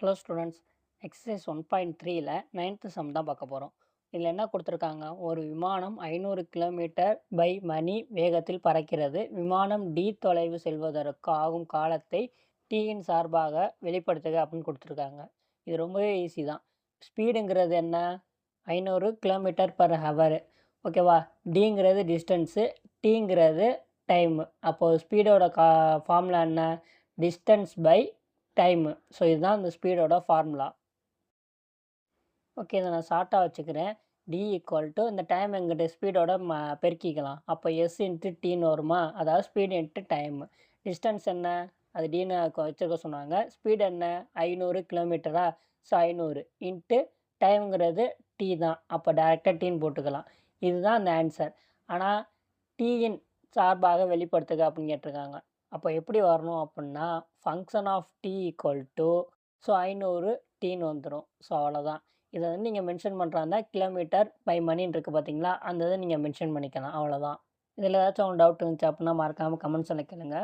Hello students, exercise 1.3ல 9th sum தான் பார்க்க போகிறோம். இதில் என்ன கொடுத்துருக்காங்க, ஒரு விமானம் 500 கிலோமீட்டர் பை மணி வேகத்தில் பறக்கிறது. விமானம் டி தொலைவு செல்வதற்கு ஆகும் காலத்தை டீயின் சார்பாக வெளிப்படுத்துக அப்படின்னு கொடுத்துருக்காங்க. இது ரொம்பவே ஈஸி தான். ஸ்பீடுங்கிறது என்ன, 500 கிலோமீட்டர் பர் ஹவர். ஓகேவா? டிங்கிறது டிஸ்டன்ஸு, டீங்கிறது டைமு. அப்போது ஸ்பீடோட ஃபார்முலா என்ன, டிஸ்டன்ஸ் பை டைமு. ஸோ இதுதான் இந்த ஸ்பீடோட ஃபார்முலா. ஓகே, இதை நான் ஷார்ட்டாக வச்சுக்கிறேன். டி ஈக்குவல் டு இந்த டைம் எங்கிட்ட ஸ்பீடோட பெருக்கிக்கலாம். அப்போ எஸ் இன்ட்டு டீன்னு வருமா, அதாவது ஸ்பீடு இன்ட்டு டைமு. டிஸ்டன்ஸ் என்ன, அது டீன்னு வச்சுருக்க சொன்னாங்க. ஸ்பீடு என்ன, 500 கிலோமீட்டரா, ஸோ 500 இன்ட்டு டைமுங்கிறது டி தான். அப்போ டேரெக்டாக டீன்னு போட்டுக்கலாம். இதுதான் அந்த ஆன்சர். ஆனால் டீயின் சார்பாக வெளிப்படுத்துக அப்படின்னு கேட்டிருக்காங்க. அப்போ எப்படி வரணும் அப்படின்னா, function of T equal to, so 500 டீன்னு வந்துடும். ஸோ அவ்வளோதான். இதை வந்து நீங்கள் மென்ஷன் பண்ணுறாருந்தா கிலோமீட்டர் பை மணின்னு இருக்குது பார்த்தீங்களா, அந்த இதை நீங்கள் மென்ஷன் பண்ணிக்கலாம். அவ்வளோதான். இதில் ஏதாச்சும் டவுட் இருந்துச்சு அப்படின்னா மறக்காமல் கமெண்ட்ஸில் கேளுங்க.